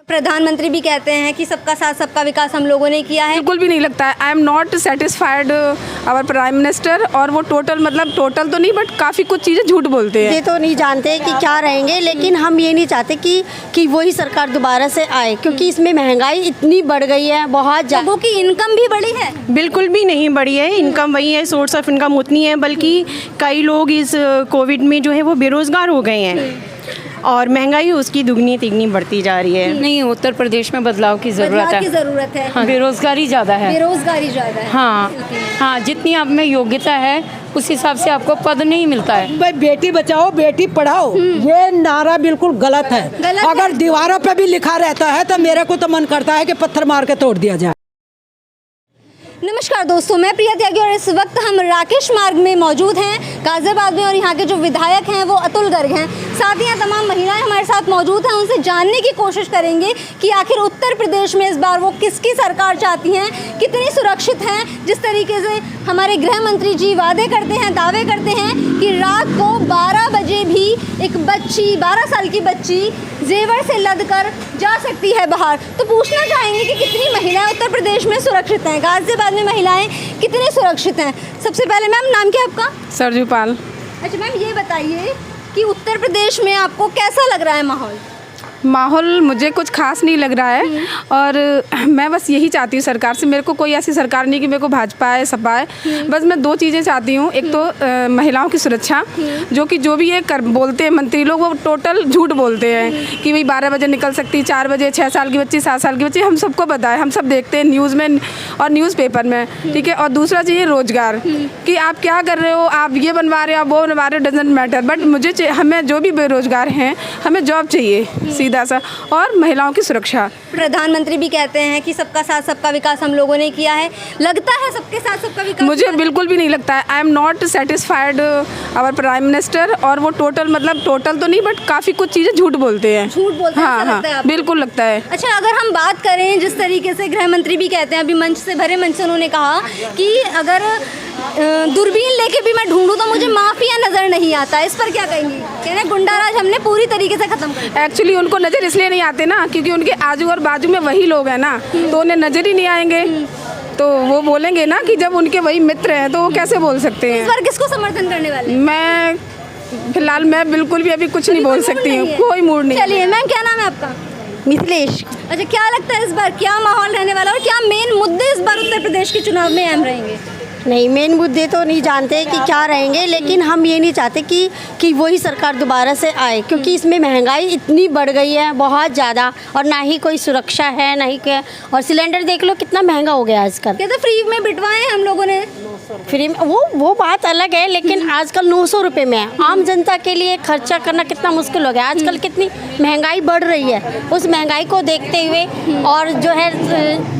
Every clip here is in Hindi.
प्रधानमंत्री भी कहते हैं कि सबका साथ सबका विकास हम लोगों ने किया है। बिल्कुल भी नहीं लगता है। I am not satisfied our prime minister. और वो टोटल तो नहीं, बट काफ़ी कुछ चीज़ें झूठ बोलते हैं। ये तो नहीं जानते कि क्या रहेंगे, लेकिन हम ये नहीं चाहते कि वही सरकार दोबारा से आए, क्योंकि इसमें महंगाई इतनी बढ़ गई है बहुत ज़्यादा। लोगों की इनकम भी बढ़ी है? बिल्कुल भी नहीं बढ़ी है। इनकम वही है, सोर्स ऑफ इनकम उतनी है, बल्कि कई लोग इस कोविड में जो है वो बेरोज़गार हो गए हैं और महंगाई उसकी दुगनी तिगनी बढ़ती जा रही है। नहीं, उत्तर प्रदेश में बदलाव की ज़रूरत है। हाँ, बेरोज़गारी ज़्यादा है। बेरोजगारी ज़्यादा है। हाँ, जितनी आप में योग्यता है उस हिसाब से आपको पद नहीं मिलता है। भाई बेटी बचाओ बेटी पढ़ाओ, ये नारा बिल्कुल गलत है। अगर दीवारों पे भी लिखा रहता है तो मेरे को तो मन करता है कि पत्थर मार के तोड़ दिया जाए। नमस्कार दोस्तों, मैं प्रिया त्यागी और इस वक्त हम राकेश मार्ग में मौजूद हैं गाज़ियाबाद में। और यहाँ के जो विधायक हैं वो अतुल गर्ग हैं, साथ ही यहाँ तमाम महिलाएं हमारे साथ मौजूद हैं। उनसे जानने की कोशिश करेंगे कि आखिर उत्तर प्रदेश में इस बार वो किसकी सरकार चाहती हैं, कितनी सुरक्षित हैं। जिस तरीके से हमारे गृह मंत्री जी वादे करते हैं, दावे करते हैं कि रात को 12 बजे भी एक बच्ची, 12 साल की बच्ची जेवर से लद कर जा सकती है बाहर। तो पूछना चाहेंगे कि कितनी महिलाएं उत्तर प्रदेश में सुरक्षित हैं, गाज़ियाबाद में महिलाएं कितनी सुरक्षित हैं। सबसे पहले मैम, नाम क्या है आपका? सरजू पाल। अच्छा मैम, ये बताइए कि उत्तर प्रदेश में आपको कैसा लग रहा है माहौल? मुझे कुछ खास नहीं लग रहा है। और मैं बस यही चाहती हूँ सरकार से, मेरे को कोई ऐसी सरकार नहीं कि मेरे को भाजपा है सपा है। बस मैं दो चीज़ें चाहती हूँ। एक तो महिलाओं की सुरक्षा, जो भी ये बोलते हैं मंत्री लोग, वो टोटल झूठ बोलते हैं कि भाई 12 बजे निकल सकती, 4 बजे, 6 साल की बच्ची, 7 साल की बच्ची। हम सबको पता है, हम सब देखते हैं न्यूज़ में और न्यूज़पेपर में, ठीक है। और दूसरा चाहिए रोज़गार, कि आप क्या कर रहे हो, आप ये बनवा रहे हो, आप वो बनवा रहे हो, डजेंट मैटर। बट हमें जो भी बेरोज़गार हैं, हमें जॉब चाहिए सीधा सा, और महिलाओं की सुरक्षा। प्रधानमंत्री भी कहते हैं कि सबका साथ सबका विकास हम लोगों ने किया है। लगता है सबके साथ सबका विकास? मुझे बिल्कुल भी नहीं लगता है। I am not satisfied our prime minister. और वो टोटल तो नहीं, बट काफ़ी कुछ चीज़ें झूठ बोलते हैं। झूठ बोलते हैं? हाँ, ऐसा लगता है आपको? बिल्कुल लगता है। अच्छा, अगर हम बात करें जिस तरीके से गृह मंत्री भी कहते हैं, अभी मंच से भरे मंच से उन्होंने कहा कि अगर दूरबीन लेके भी मैं ढूंढूं तो मुझे माफिया नजर नहीं आता। इस पर क्या कहेंगे? कह रहे गुंडाराज हमने पूरी तरीके से खत्म कर दिया। एक्चुअली उनको नज़र इसलिए नहीं आते ना, क्योंकि उनके आजू और बाजू में वही लोग हैं ना, तो उन्हें नज़र ही नहीं आएंगे। तो वो बोलेंगे ना कि जब उनके वही मित्र हैं तो वो कैसे बोल सकते हैं? इस बार किसको समर्थन करने वाले? मैं फिलहाल बिल्कुल भी अभी कुछ नहीं बोल सकती हूँ, कोई मूड नहीं। चलिए मैम, क्या नाम है आपका? मिथिलेश। अच्छा, क्या लगता है इस बार क्या माहौल रहने वाला और क्या मेन मुद्दे इस बार उत्तर प्रदेश के चुनाव में अहम रहेंगे? नहीं, मेन मुद्दे तो नहीं जानते कि क्या रहेंगे, लेकिन हम ये नहीं चाहते कि वही सरकार दोबारा से आए, क्योंकि इसमें महंगाई इतनी बढ़ गई है बहुत ज़्यादा, और ना ही कोई सुरक्षा है, ना ही क्या। और सिलेंडर देख लो कितना महंगा हो गया आजकल। कहते फ्री में बिटवाए हम लोगों ने। फ्री में वो बात अलग है, लेकिन आजकल 900 रुपये में है। आम जनता के लिए खर्चा करना कितना मुश्किल हो गया। आजकल कितनी महंगाई बढ़ रही है, उस महंगाई को देखते हुए, और जो है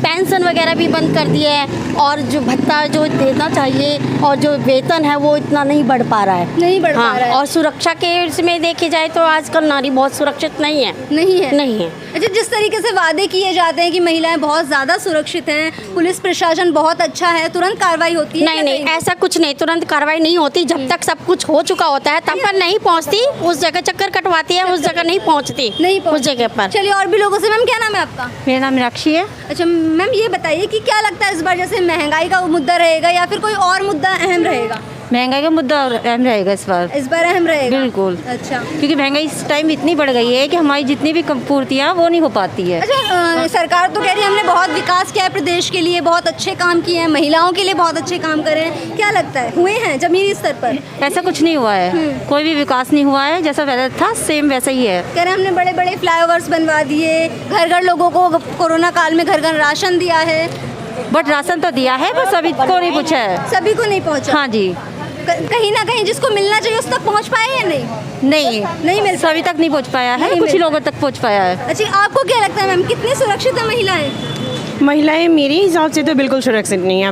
पेंशन वगैरह भी बंद कर दिए है, और जो भत्ता जो देना चाहिए और जो वेतन है वो इतना नहीं बढ़ पा रहा है। नहीं बढ़ पा रहा है। और सुरक्षा के इसमें देखी जाए तो आजकल नारी बहुत सुरक्षित नहीं है। नहीं है। अच्छा, जिस तरीके से वादे किए जाते हैं कि महिलाएं बहुत ज़्यादा सुरक्षित हैं, पुलिस प्रशासन बहुत अच्छा है, तुरंत कार्रवाई होती है? नहीं, ऐसा कुछ नहीं, तुरंत कार्रवाई नहीं होती। जब तक सब कुछ हो चुका होता है तब पर नहीं पहुंचती, उस जगह चक्कर कटवाती है, उस जगह नहीं पहुंचती उस जगह पर। चलिए और भी लोगों से। मैम, क्या नाम है आपका? मेरा नाम मीनाक्षी है। अच्छा मैम, ये बताइए कि क्या लगता है इस बार जैसे महंगाई का मुद्दा रहेगा या फिर कोई और मुद्दा अहम रहेगा? महंगाई का मुद्दा अहम रहेगा इस बार। इस बार अहम रहेगा? बिल्कुल। अच्छा, क्योंकि महंगाई इस टाइम इतनी बढ़ गई है कि हमारी जितनी भी पूर्तियाँ वो नहीं हो पाती है। अच्छा, सरकार तो कह रही है हमने बहुत विकास किया है प्रदेश के लिए, बहुत अच्छे काम किए हैं, महिलाओं के लिए बहुत अच्छे काम करे हैं। क्या लगता है हुए हैं जमीनी स्तर पर? ऐसा कुछ नहीं हुआ है, कोई भी विकास नहीं हुआ है। जैसा पहले था सेम वैसा ही है। कह रहे हैं हमने बड़े बड़े फ्लाईओवर्स बनवा दिए, घर घर लोगों को कोरोना काल में घर घर राशन दिया है। बट राशन तो दिया है, बस सभी को नहीं पूछा है। सभी को नहीं पहुँचा? हाँ जी। कहीं ना कहीं जिसको मिलना चाहिए उस तक पहुँच पाए या नहीं मिल सभी तक नहीं पहुँच पाया है, कुछ ही लोगों तक पहुँच पाया है। अच्छा, आपको क्या लगता है मैम, कितनी सुरक्षित है महिलाएं? महिलाएं मेरे हिसाब से तो बिल्कुल सुरक्षित नहीं है।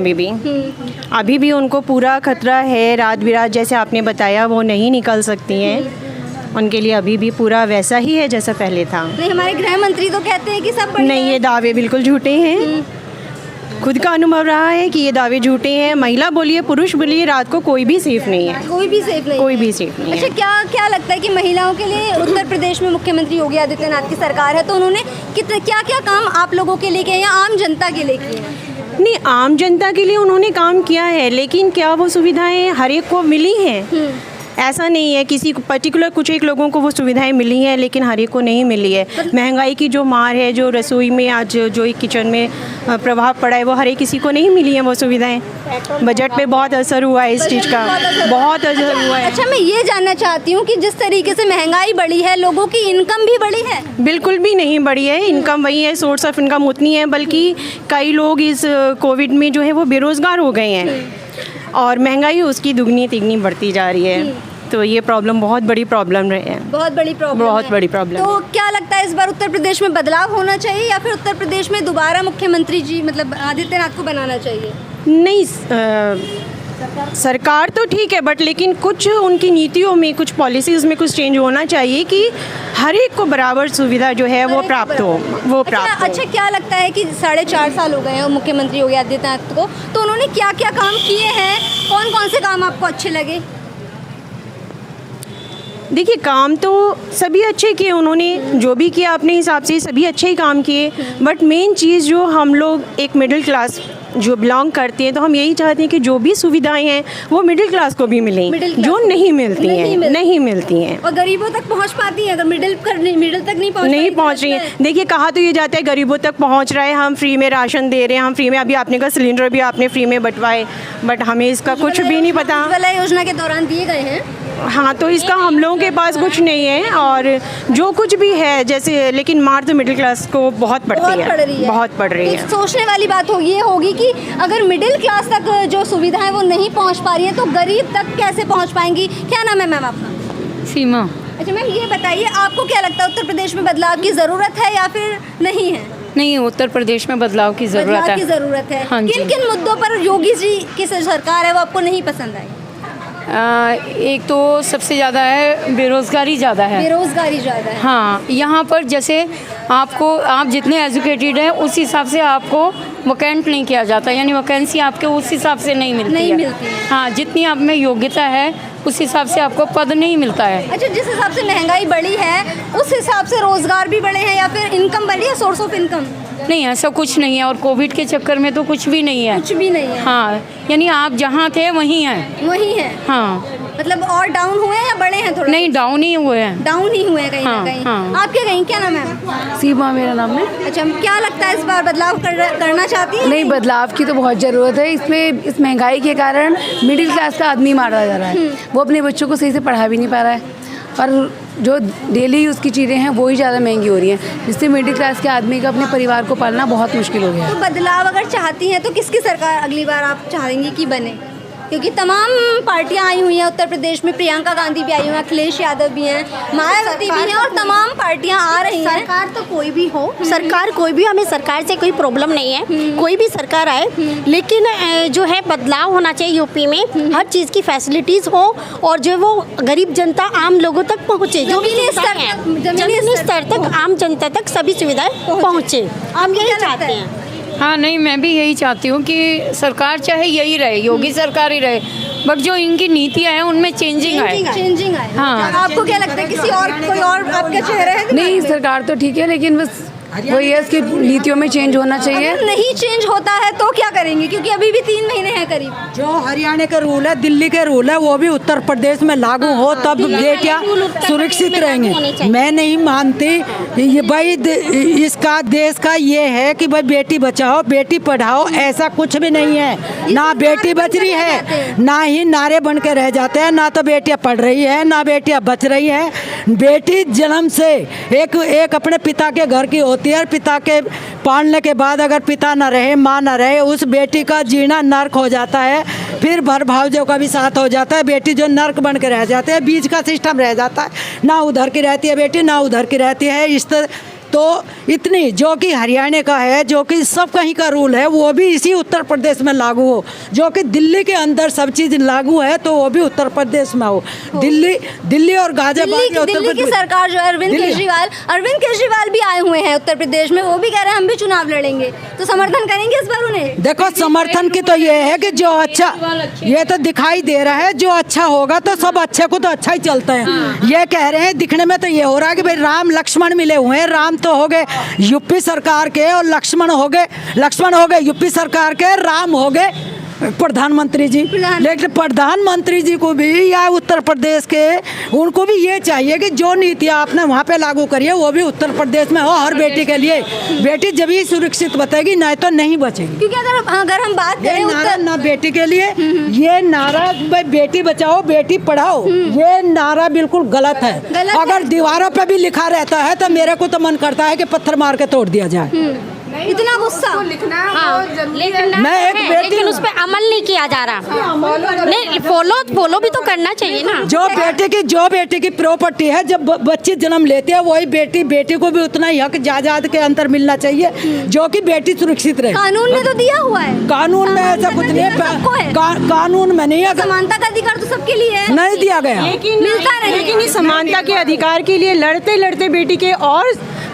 अभी भी उनको पूरा खतरा है। रात बिरात जैसे आपने बताया वो नहीं निकल सकती हैं, उनके लिए अभी भी पूरा वैसा ही है जैसा पहले था। नहीं, हमारे गृह मंत्री तो कहते हैं कि सब नहीं, ये दावे बिल्कुल झूठे हैं। खुद का अनुभव रहा है कि ये दावे झूठे हैं। महिला बोलिए पुरुष बोलिए, रात को कोई भी सेफ नहीं है। कोई भी सेफ नहीं कोई है। भी सेफ नहीं अच्छा, है। क्या क्या लगता है कि महिलाओं के लिए उत्तर प्रदेश में मुख्यमंत्री योगी आदित्यनाथ की सरकार है, तो उन्होंने कितने क्या क्या काम आप लोगों के लिए किए या आम जनता के लिए किए हैं? नहीं, आम जनता के लिए उन्होंने काम किया है, लेकिन क्या वो सुविधाएं हर एक को मिली हैं? ऐसा नहीं है, किसी को पर्टिकुलर कुछ एक लोगों को वो सुविधाएं मिली हैं, लेकिन हर एक को नहीं मिली है। महंगाई की जो मार है, जो रसोई में आज जो एक किचन में प्रभाव पड़ा है, वो हर एक किसी को नहीं मिली है वो सुविधाएं। बजट पे बहुत असर हुआ है इस चीज़ का, बहुत असर हुआ है। अच्छा, मैं ये जानना चाहती हूँ कि जिस तरीके से महंगाई बढ़ी है, लोगों की इनकम भी बढ़ी है? बिल्कुल भी नहीं बढ़ी है। इनकम वही है, सोर्स ऑफ इनकम उतनी है, बल्कि कई लोग इस कोविड में जो है वो बेरोज़गार हो गए हैं और महंगाई उसकी दुगनी तिगनी बढ़ती जा रही है। तो ये प्रॉब्लम बहुत बड़ी प्रॉब्लम रही है। बहुत बड़ी प्रॉब्लम बहुत है। बड़ी प्रॉब्लम तो क्या लगता है इस बार उत्तर प्रदेश में बदलाव होना चाहिए या फिर उत्तर प्रदेश में दोबारा मुख्यमंत्री जी मतलब आदित्यनाथ को बनाना चाहिए? नहीं, सरकार तो ठीक है, बट लेकिन कुछ उनकी नीतियों में, कुछ पॉलिसीज़ में कुछ चेंज होना चाहिए कि हर एक को बराबर सुविधा जो है वो प्राप्त हो, वो प्राप्त हो। अच्छा, क्या लगता है कि 4.5 साल हो गए हैं मुख्यमंत्री योगी आदित्यनाथ को, तो उन्होंने क्या क्या काम किए हैं? कौन कौन से काम आपको अच्छे लगे? देखिए, काम तो सभी अच्छे किए उन्होंने, जो भी किया अपने हिसाब से सभी अच्छे ही काम किए, बट मेन चीज़ जो हम लोग एक मिडिल क्लास जो बिलोंग करते हैं, तो हम यही चाहते हैं कि जो भी सुविधाएं हैं वो मिडिल क्लास को भी मिलें, जो नहीं मिलती हैं, नहीं मिलती हैं। और गरीबों तक पहुंच पाती है? अगर मिडिल तक नहीं पहुंच रही है। देखिए, कहा तो ये जाता है गरीबों तक पहुंच रहा है, हम फ्री में राशन दे रहे हैं, हम फ्री में, अभी आपने का सिलेंडर भी आपने फ्री में बंटवाए, बट हमें इसका कुछ भी नहीं पता। उज्ज्वला योजना के दौरान दिए गए हैं। हाँ, तो इसका हम लोगों के पास कुछ नहीं है, और जो कुछ भी है जैसे, लेकिन मार तो मिडिल क्लास को बहुत पड़ती है, बहुत पड़ रही है। सोचने वाली बात होगी कि अगर मिडिल क्लास तक जो सुविधाएं वो नहीं पहुंच पा रही है, तो गरीब तक कैसे पहुंच पाएंगी? क्या नाम है मैम आपका? सीमा। अच्छा मैम, ये बताइए, आपको क्या लगता है उत्तर प्रदेश में बदलाव की ज़रूरत है या फिर नहीं है? नहीं, उत्तर प्रदेश में बदलाव की ज़रूरत है। हाँ, किन किन मुद्दों पर योगी जी की सरकार है वो आपको नहीं पसंद आई? एक तो सबसे ज़्यादा है बेरोज़गारी ज़्यादा है। बेरोज़गारी ज़्यादा है। हाँ, यहाँ पर जैसे आप जितने एजुकेटेड हैं उस हिसाब से आपको वैकेंट नहीं किया जाता, यानी वैकेंसी आपके उस हिसाब से नहीं मिलती है। हाँ, जितनी आप में योग्यता है उस हिसाब से आपको पद नहीं मिलता है। अच्छा, जिस हिसाब से महंगाई बढ़ी है उस हिसाब से रोज़गार भी बढ़े हैं या फिर इनकम बढ़ी है, सोर्स ऑफ इनकम? नहीं, ऐसा कुछ नहीं है, और कोविड के चक्कर में तो कुछ भी नहीं है। कुछ भी नहीं है। हाँ, यानी आप जहाँ थे वहीं हैं। वहीं है। हाँ, मतलब और डाउन हुए हैं या बढ़े हैं थोड़ा? नहीं, डाउन ही हुए हैं। डाउन ही हुए हैं कहीं ना कहीं। हाँ। आप क्या कहीं, क्या नाम है? सीमा मेरा नाम है। अच्छा, क्या लगता है इस बार बदलाव करना चाहती है? नहीं, बदलाव की तो बहुत ज़रूरत है। इसमें इस महंगाई के कारण मिडिल क्लास का आदमी मारा जा रहा है, वो अपने बच्चों को सही से पढ़ा भी नहीं पा रहा है, और जो डेली यूज़ की चीज़ें हैं वो ही ज़्यादा महंगी हो रही हैं, जिससे मिडिल क्लास के आदमी का अपने परिवार को पालना बहुत मुश्किल हो गया है। तो बदलाव अगर चाहती हैं तो किसकी सरकार अगली बार आप चाहेंगी कि बने? क्योंकि तमाम पार्टियां आई हुई हैं उत्तर प्रदेश में, प्रियंका गांधी भी आई हुई हैं, अखिलेश यादव भी हैं, मायावती भी हैं, और तमाम पार्टियां आ रही हैं। सरकार तो कोई भी हो, सरकार कोई भी, हमें सरकार से कोई प्रॉब्लम नहीं है, कोई भी सरकार आए, लेकिन जो है बदलाव होना चाहिए यूपी में, हर चीज़ की फैसिलिटीज़ हो और जो वो गरीब जनता आम लोगों तक पहुँचे, जो भी जमीनी स्तर तक आम जनता तक सभी सुविधाएं पहुँचे, हम यही चाहते हैं। हाँ, नहीं, मैं भी यही चाहती हूँ कि सरकार चाहे यही रहे, योगी सरकार ही रहे, बट जो इनकी नीतियाँ हैं उनमें चेंजिंग आए। हाँ। आपको क्या लगता है, किसी और कोई और आपका चेहरा है? नहीं, सरकार तो ठीक है, लेकिन बस वही है, इसकी नीतियों में चेंज होना चाहिए। अगर नहीं चेंज होता है तो क्या करेंगे, क्योंकि अभी भी 3 महीने हैं करीब। जो हरियाणा के रूल है, दिल्ली के रूल है, वो भी उत्तर प्रदेश में लागू हो, तब बेटियां सुरक्षित रहेंगी। मैं नहीं मानती ये भाई, इसका देश का ये है कि भाई बेटी बचाओ बेटी पढ़ाओ, ऐसा कुछ भी नहीं है। ना बेटी बच रही है, ना ही नारे बन के रह जाते हैं, ना तो बेटियां पढ़ रही है, ना बेटियां बच रही है। बेटी जन्म से एक अपने पिता के घर की होती है, पिता के पालने के बाद अगर पिता न रहे, माँ न रहे, उस बेटी का जीना नर्क हो जाता है। फिर भर भावजों का भी साथ हो जाता है, बेटी जो नर्क बन के रह जाते हैं, बीच का सिस्टम रह जाता है, ना उधर की रहती है बेटी, ना उधर की रहती है। इस तो तो इतनी जो कि हरियाणा का है, जो कि सब कहीं का रूल है, वो भी इसी उत्तर प्रदेश में लागू हो। जो कि दिल्ली के अंदर सब चीज़ लागू है तो वो भी उत्तर प्रदेश में हो। दिल्ली और गाजियाबाद दिल्ली की सरकार जो है अरविंद केजरीवाल भी आए हुए हैं उत्तर प्रदेश में, वो भी कह रहे हैं हम भी चुनाव लड़ेंगे, तो समर्थन करेंगे इस बार उन्हें? देखो, समर्थन की तो ये है कि जो अच्छा, ये तो दिखाई दे रहा है जो अच्छा होगा तो सब अच्छे को तो अच्छा ही चलता है। ये कह रहे हैं, दिखने में तो ये हो रहा है कि भाई राम लक्ष्मण मिले हुए हैं। राम तो हो गए यूपी सरकार के और लक्ष्मण हो गए यूपी सरकार के, राम हो गए प्रधानमंत्री जी। लेकिन प्रधानमंत्री जी को भी या उत्तर प्रदेश के उनको भी ये चाहिए कि जो नीतियाँ आपने वहाँ पे लागू करी है वो भी उत्तर प्रदेश में हो हर बेटी के लिए। बेटी जब ही सुरक्षित बचेगी, नहीं तो नहीं बचेगी। क्योंकि अगर हम बात करें नारा ना बेटी के लिए, ये नारा भाई बेटी बचाओ बेटी पढ़ाओ, ये नारा बिल्कुल गलत है। अगर दीवारों पे भी लिखा रहता है तो मेरे को तो मन करता है कि पत्थर मार के तोड़ दिया जाए। इतना गुस्सा लिखना हाँ, लेकिन उस पर अमल नहीं किया जा रहा। नहीं, फॉलो भी तो करना चाहिए ना। जो बेटी की प्रॉपर्टी है, जब बच्ची जन्म लेती है वही बेटी को भी उतना ही हक जायदाद के अंदर मिलना चाहिए जो कि बेटी सुरक्षित रहे। कानून में तो दिया हुआ है। कानून में ऐसा कुछ नहीं है, कानून में नहीं है। समानता का अधिकार तो सबके लिए है, नहीं दिया गया। लेकिन इस समानता के अधिकार के लिए लड़ते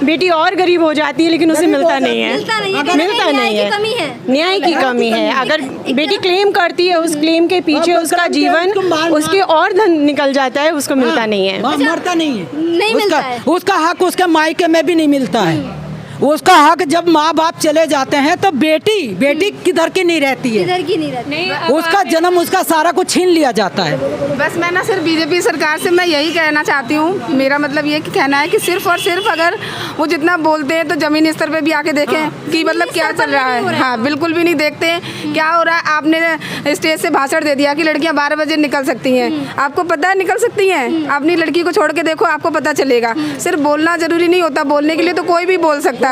बेटी और गरीब हो जाती है, लेकिन उसे मिलता नहीं है। मिलता नहीं है। न्याय की कमी है। अगर बेटी क्लेम करती है, उस क्लेम के पीछे उसका जीवन, उसके और धन निकल जाता है, उसको मिलता नहीं है। मरता नहीं है, नहीं मिलता है। उसका हक उसके मायके में भी नहीं मिलता है। उसका हक जब माँ बाप चले जाते हैं तो बेटी किधर की नहीं रहती है। उसका जन्म, उसका सारा कुछ छीन लिया जाता है। बस मैं ना सिर्फ बीजेपी सरकार से मैं यही कहना चाहती हूँ, मेरा मतलब ये कहना है कि सिर्फ और सिर्फ अगर वो जितना बोलते हैं तो ज़मीनी स्तर पे भी आके देखें कि मतलब क्या चल रहा है। हाँ, बिल्कुल भी नहीं देखते हैं क्या हो रहा है। आपने स्टेज से भाषण दे दिया कि लड़कियाँ 12 बजे निकल सकती हैं। आपको पता है निकल सकती हैं? अपनी लड़की को छोड़ के देखो, आपको पता चलेगा। सिर्फ बोलना ज़रूरी नहीं होता, बोलने के लिए तो कोई भी बोल सकता है।